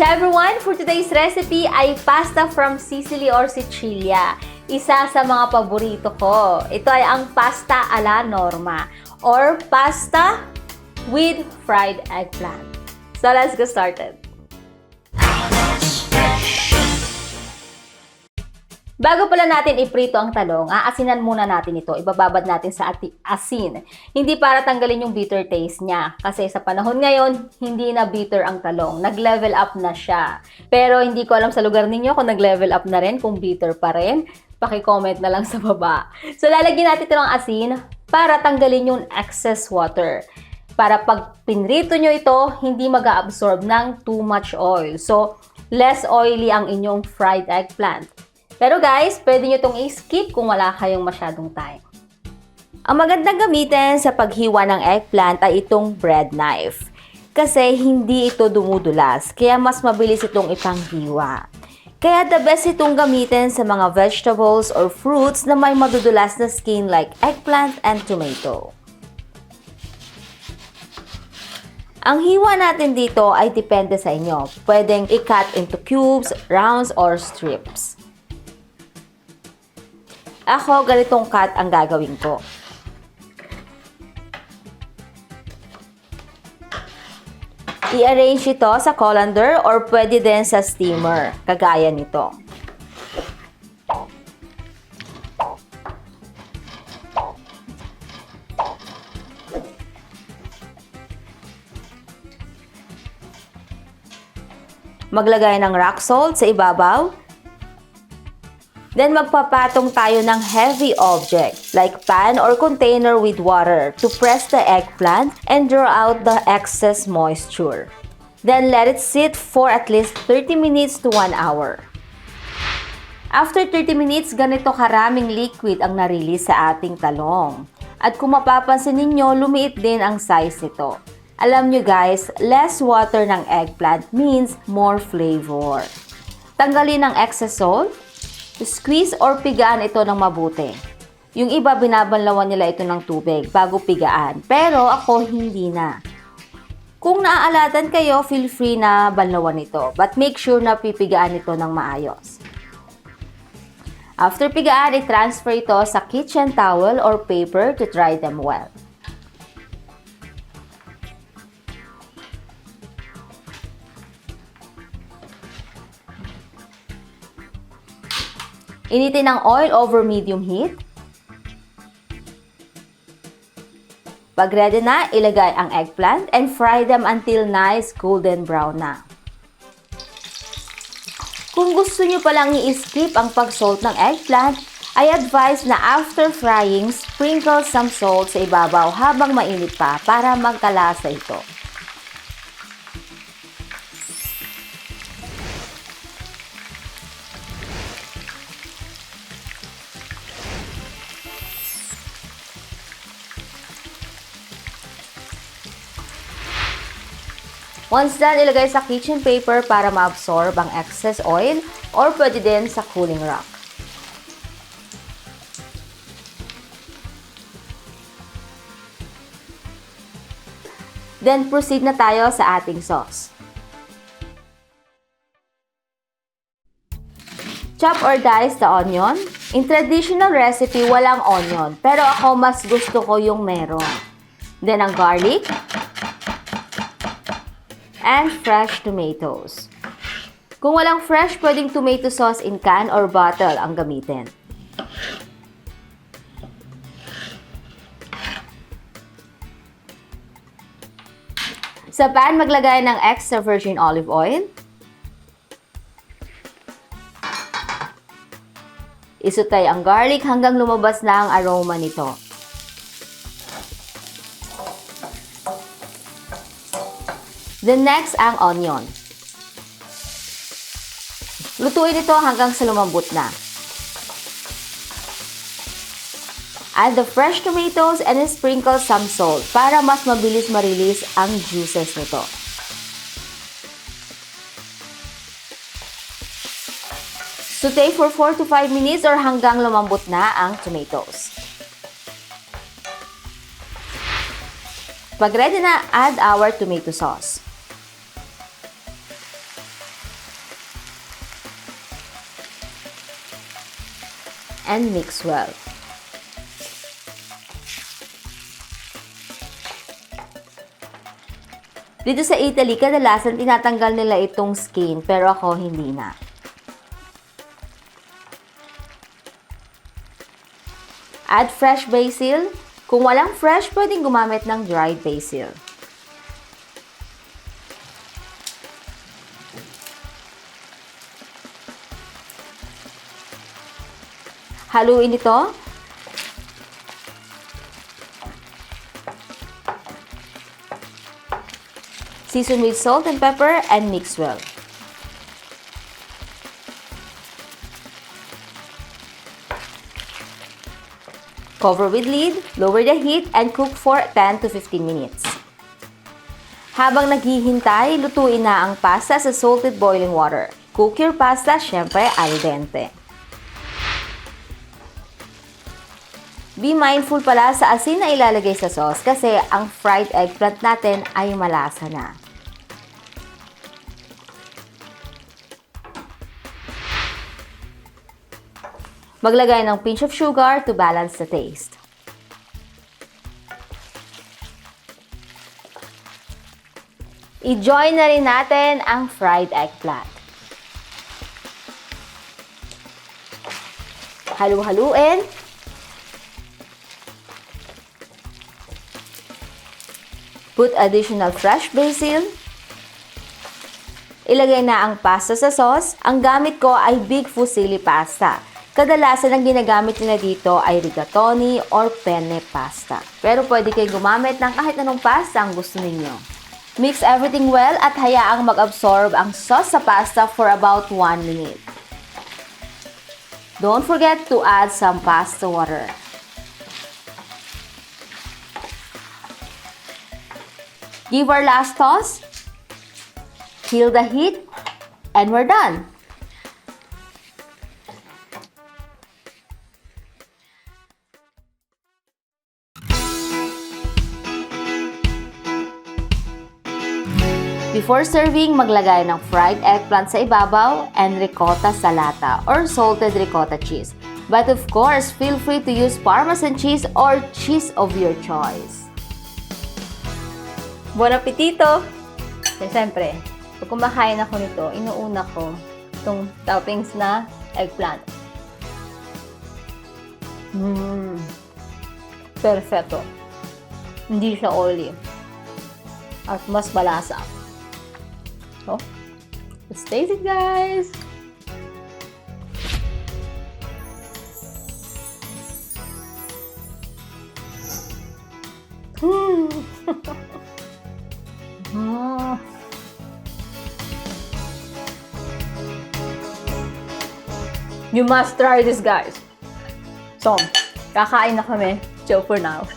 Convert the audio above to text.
everyone! For today's recipe ay pasta from Sicily or Sicilia. Isa sa mga paborito ko. Ito ay ang pasta alla Norma or pasta with fried eggplant. So let's get started. Bago pala natin iprito ang talong, aasinan muna natin ito. Ibababad natin sa asin. Hindi para tanggalin yung bitter taste niya. Kasi sa panahon ngayon, hindi na bitter ang talong. Nag-level up na siya. Pero hindi ko alam sa lugar ninyo kung nag-level up na rin, kung bitter pa rin. Paki-comment na lang sa baba. So lalagyan natin ito ng asin para tanggalin yung excess water. Para pag pinrito nyo ito, hindi mag-absorb ng too much oil. So, less oily ang inyong fried eggplant. Pero guys, pwede nyo itong i-skip kung wala kayong masyadong time. Ang magandang gamitin sa paghiwa ng eggplant ay itong bread knife. Kasi hindi ito dumudulas, kaya mas mabilis itong ipanghiwa. Kaya the best itong gamitin sa mga vegetables or fruits na may madudulas na skin like eggplant and tomato. Ang hiwa natin dito ay depende sa inyo. Pwedeng i-cut into cubes, rounds, or strips. Ako, ganitong cut ang gagawin ko. I-arrange ito sa colander or pwede din sa steamer, kagaya nito. Maglagay ng rock salt sa ibabaw. Then magpapatong tayo ng heavy object like pan or container with water to press the eggplant and draw out the excess moisture. Then let it sit for at least 30 minutes to 1 hour. After 30 minutes, ganito karaming liquid ang na-release sa ating talong. At kung mapapansin ninyo, lumiit din ang size nito. Alam nyo guys, less water ng eggplant means more flavor. Tanggalin ang excess salt. Squeeze or pigaan ito ng mabuti. Yung iba binabanlawan nila ito ng tubig bago pigaan, pero ako hindi na. Kung naaalatan kayo, feel free na banlawan ito, but make sure na pipigaan ito ng maayos. After pigaan, i-transfer ito sa kitchen towel or paper to dry them well. Initin ang oil over medium heat. Pag ready na, ilagay ang eggplant and fry them until nice golden brown na. Kung gusto nyo palang i-skip ang pag-salt ng eggplant, I advise na after frying, sprinkle some salt sa ibabaw habang mainit pa para magkalasa ito. Once done, ilagay sa kitchen paper para ma-absorb ang excess oil or pwede din sa cooling rack. Then proceed na tayo sa ating sauce. Chop or dice the onion. In traditional recipe, walang onion, pero ako mas gusto ko yung meron. Then ang garlic. And fresh tomatoes. Kung walang fresh, pwedeng tomato sauce in can or bottle ang gamitin. Sa pan, maglagay ng extra virgin olive oil. Isutay ang garlic hanggang lumabas na ang aroma nito. Then next, ang onion. Lutuin ito hanggang sa lumambot na. Add the fresh tomatoes and sprinkle some salt para mas mabilis ma-release ang juices nito. Saute for 4 to 5 minutes or hanggang lumambot na ang tomatoes. Pag ready na, add our tomato sauce. and mix well. Dito sa Italy, kadalasan tinatanggal nila itong skin, pero ako hindi na. Add fresh basil. Kung walang fresh, pwedeng gumamit ng dried basil. Haluin ito. Season with salt and pepper and mix well. Cover with lid, lower the heat, and cook for 10 to 15 minutes. Habang naghihintay, lutuin na ang pasta sa salted boiling water. Cook your pasta, syempre, al dente. Be mindful pala sa asin na ilalagay sa sauce kasi ang fried eggplant natin ay malasa na. Maglagay ng pinch of sugar to balance the taste. I-join na rin natin ang fried eggplant. Halu-haluin. Put additional fresh basil. Ilagay na ang pasta sa sauce. Ang gamit ko ay big fusilli pasta. Kadalasan ang ginagamit nila dito ay rigatoni or penne pasta. Pero pwede kayong gumamit ng kahit anong pasta ang gusto ninyo. Mix everything well at hayaang mag-absorb ang sauce sa pasta for about 1 minute. Don't forget to add some pasta water. Give our last toss. Kill the heat. And we're done. Before serving, maglagay ng fried eggplant sa ibabaw and ricotta salata or salted ricotta cheese. But of course, feel free to use Parmesan cheese or cheese of your choice. Buon appetito! Siyempre, pag kumakain ako nito, inuuna ko itong toppings na eggplant. Perfecto. Hindi siya oily. At mas malasa. So, let's taste it, guys! You must try this, guys. So, kakain na kami. Ciao for now.